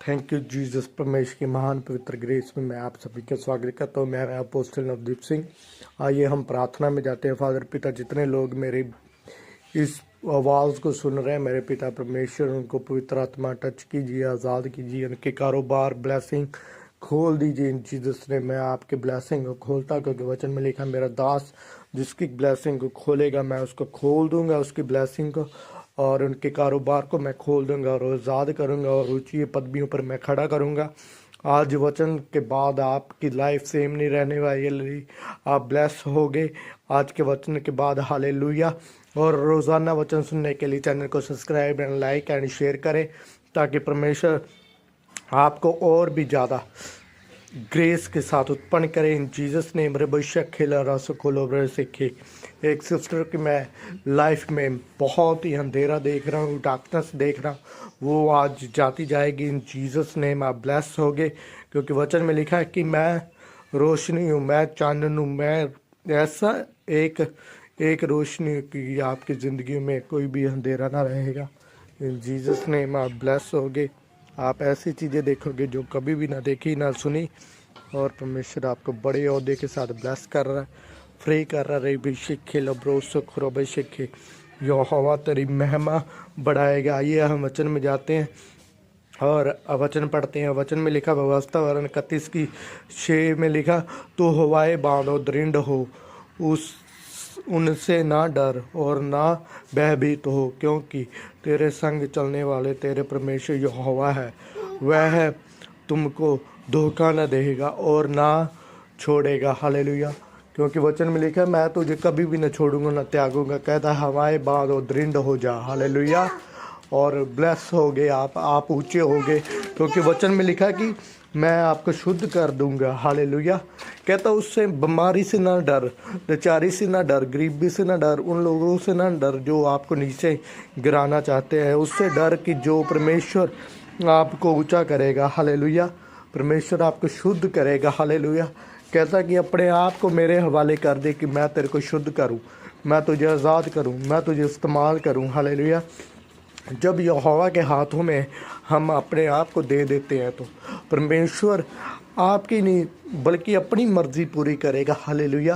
Thank you Jesus. परमेश्वर की महान पवित्र ग्रेस में मैं आप सभी का स्वागत करता हूँ। मैं अपोस्टल नवदीप सिंह। आइए हम प्रार्थना में जाते हैं। फादर पिता, जितने लोग मेरे इस आवाज़ को सुन रहे हैं, मेरे पिता परमेश्वर, उनको पवित्र आत्मा टच कीजिए, आज़ाद कीजिए, उनके कारोबार ब्लेसिंग खोल दीजिए इन जीसस ने। मैं आपके ब्लेसिंग को खोलता, क्योंकि वचन में लिखा, मेरा दास जिसकी ब्लेसिंग को खोलेगा मैं उसको खोल दूंगा, उसकी ब्लेसिंग को, और उनके कारोबार को मैं खोल दूंगा और आज़ाद करूंगा और ऊंची पदवियों पर मैं खड़ा करूंगा। आज वचन के बाद आपकी लाइफ सेम नहीं रहने वाली, आप ब्लेस होगे आज के वचन के बाद। हालेलुया। और रोज़ाना वचन सुनने के लिए चैनल को subscribe and like and share करें, ताकि परमेश्वर आपको और भी ज़्यादा ग्रेस के साथ उत्पन्न करे। इन जीसस ने मेरे भविष्य खेला रस खोलो सीखे। एक सिस्टर की मैं लाइफ में बहुत ही अंधेरा देख रहा हूँ, डार्कनेस देख रहा हूँ, वो आज जाती जाएगी। इन जीसस ने आप ब्लेस होगे, क्योंकि वचन में लिखा है कि मैं रोशनी हूँ, मैं चानन हूँ, मैं ऐसा एक रोशनी की आपकी ज़िंदगी में कोई भी अंधेरा ना रहेगा। इन जीसस ने आप ब्लेस होगे। आप ऐसी चीज़ें देखोगे जो कभी भी ना देखी ना सुनी, और परमेश्वर आपको बड़े ओहदे के साथ ब्लेस कर रहा है, फ्री कर रहा है। बेशिखे लब्रोसो खुरबे शिखे यहोवा तेरी महिमा बढ़ाएगा। आइए हम वचन में जाते हैं और वचन पढ़ते हैं। वचन में लिखा, व्यवस्था वर्ण 31 की 6 में लिखा, तो हवाएं बांधो, दृढ़ हो, उनसे ना डर और ना भयभीत हो, क्योंकि तेरे संग चलने वाले तेरे परमेश्वर यहोवा है। वह तुमको धोखा न देगा और ना छोड़ेगा। हालेलुया। क्योंकि वचन में लिखा है, मैं तुझे कभी भी न छोड़ूंगा न त्यागूंगा। कहता है हवाएं बांधो, दृढ़ हो जा। हालेलुया। और ब्लेस होगे आप ऊंचे होगे, क्योंकि वचन में लिखा कि मैं आपको शुद्ध कर दूंगा। हालेलुया। कहता उससे बीमारी से ना डर, लाचारी से ना डर, गरीबी से ना डर, उन लोगों से ना डर जो आपको नीचे गिराना चाहते हैं। उससे डर कि जो परमेश्वर आपको ऊंचा करेगा। हालेलुया। परमेश्वर आपको शुद्ध करेगा। हालेलुया। कहता कि अपने आप को मेरे हवाले कर दे कि मैं तेरे को शुद्ध करूं, मैं तुझे आज़ाद करूं, मैं तुझे इस्तेमाल करूं। हालेलुया। जब यहोवा के हाथों में हम अपने आप को दे देते हैं, तो परमेश्वर आपकी नहीं बल्कि अपनी मर्ज़ी पूरी करेगा। हालेलुया।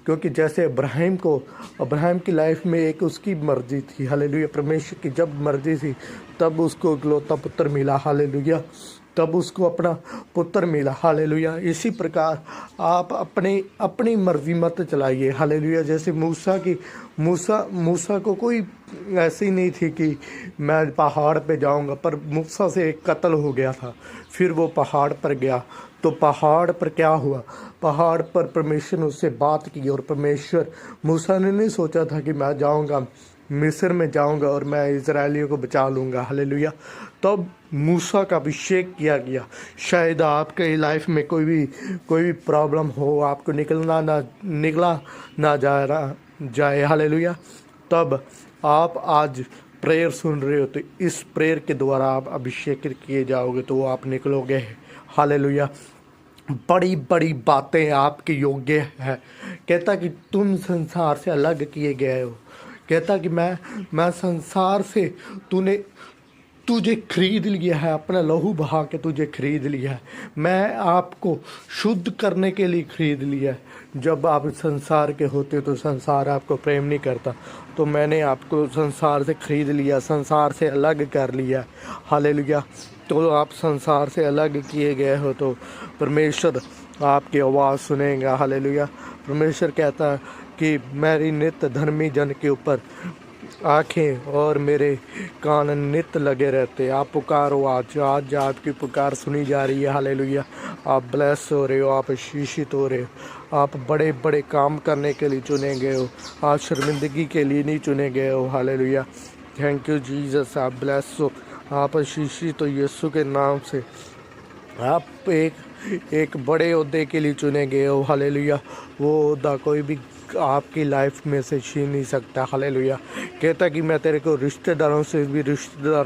क्योंकि जैसे अब्राहम की लाइफ में एक उसकी मर्ज़ी थी। हालेलुया। परमेश्वर की जब मर्ज़ी थी तब उसको इकलौता पुत्र मिला। हालेलुया। तब उसको अपना पुत्र मिला। हालेलुया। इसी प्रकार आप अपनी मर्जी मत चलाइए। हालेलुया। जैसे मूसा को कोई ऐसी नहीं थी कि मैं पहाड़ पे जाऊंगा, पर मूसा से एक कत्ल हो गया था, फिर वो पहाड़ पर गया। तो पहाड़ पर क्या हुआ? पहाड़ पर परमेश्वर ने उससे बात की, और परमेश्वर, मूसा ने नहीं सोचा था कि मैं जाऊंगा मिस्र में जाऊंगा और मैं इजरायलियों को बचा लूँगा। हालेलुया। तब मूसा का अभिषेक किया गया। शायद आपके लाइफ में कोई भी प्रॉब्लम हो, आपको निकला ना जाए। हालेलुया। तब आप आज प्रेयर सुन रहे हो, तो इस प्रेयर के द्वारा आप अभिषेकित किए जाओगे, तो आप निकलोगे। हालेलुया। बड़ी बड़ी बातें आपके योग्य है। कहता कि तुम संसार से अलग किए गए हो। कहता कि मैं संसार से तुझे खरीद लिया है, अपना लहू बहा के तुझे खरीद लिया है। मैं आपको शुद्ध करने के लिए खरीद लिया है। जब आप संसार के होते तो संसार आपको प्रेम नहीं करता, तो मैंने आपको संसार से खरीद लिया, संसार से अलग कर लिया। हालेलुया। तो आप संसार से अलग किए गए हो, तो परमेश्वर आपकी आवाज़ सुनेगा। हालेलुया। परमेश्वर कहता है कि मेरी नित्य धर्मी जन के ऊपर आँखें और मेरे कान नित्य लगे रहते। आप पुकारो, आज आपकी पुकार सुनी जा रही है। हालेलुया। आप ब्लेस हो रहे हो, आप आशीषित हो रहे हो, आप बड़े बड़े काम करने के लिए चुने गए हो, आप शर्मिंदगी के लिए नहीं चुने गए हो। हालेलुया। Thank you Jesus. आप ब्लेस हो, आप आशीषित हो यीशु के नाम से। आप एक बड़े ओहदे के लिए चुने गए हो। हालेलुया। वो ओहदा कोई भी आपकी लाइफ में से छीन नहीं सकता। हालेलुया। कहता कि मैं तेरे को रिश्तेदारों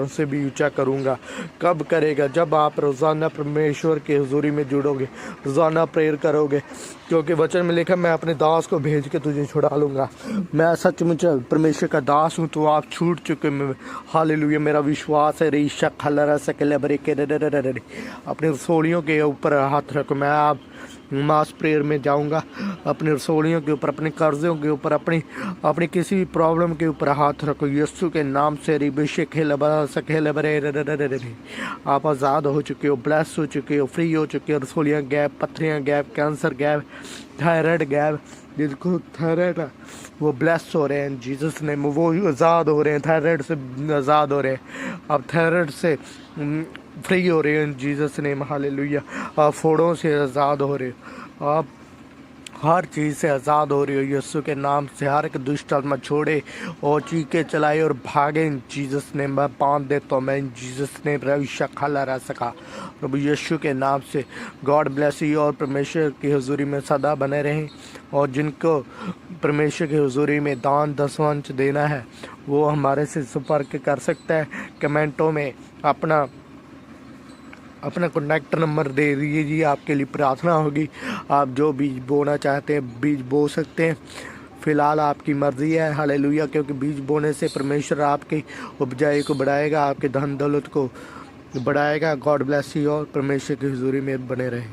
से भी ऊंचा करूँगा। कब करेगा? जब आप रोज़ाना परमेश्वर के हुजूरी में जुड़ोगे, रोज़ाना प्रेयर करोगे, क्योंकि वचन में लिखा मैं अपने दास को भेज के तुझे छुड़ा लूँगा। मैं सचमुच परमेश्वर का दास हूँ, तो आप छूट चुके में। हालेलुया। मेरा विश्वास है। रीशा खलरा सकले बरे के अपने रसोलियों के ऊपर हाथ रखो। मैं आप मास प्रेयर में जाऊंगा, अपनी रसोलियों के ऊपर, अपने कर्जों के ऊपर, अपनी किसी भी प्रॉब्लम के ऊपर हाथ रखो यीशु के नाम से। आप आज़ाद हो चुके हो, ब्लेस हो चुके हो, फ्री हो चुके हो। रसोलियाँ गैप, पत्थरियाँ gap, cancer gap, thyroid gap, जिनको थायराइड है वो ब्लेस हो रहे हैं जीसस ने, वो आज़ाद हो रहे हैं, थायराइड से आज़ाद हो रहे हैं। अब थायराइड से फ्री हो रहे हैं जीसस ने। हालेलुया। आप फोड़ों से आज़ाद हो रहे हो, आप हर चीज़ से आज़ाद हो रही हो यीशु के नाम से। हर एक दुष्ट आत्मा छोड़े और चीखे चलाए और भागे इन जीसस ने। मैं बांध देता हूँ, मैं इन जीसस ने रविशा खाला रह सका प्रभु यीशु के नाम से। God bless you. और परमेश्वर की हुजूरी में सदा बने रहें। और जिनको परमेश्वर की हुजूरी में दान दसवंश देना है वो हमारे से संपर्क कर सकता है। कमेंटों में अपना कॉन्टैक्ट नंबर दे दीजिए, आपके लिए प्रार्थना होगी। आप जो बीज बोना चाहते हैं बीज बो सकते हैं। फ़िलहाल आपकी मर्ज़ी है। हालेलुया। क्योंकि बीज बोने से परमेश्वर आपकी उपजाई को बढ़ाएगा, आपके धन दौलत को बढ़ाएगा। God bless you. और परमेश्वर की हुजूरी में बने रहें।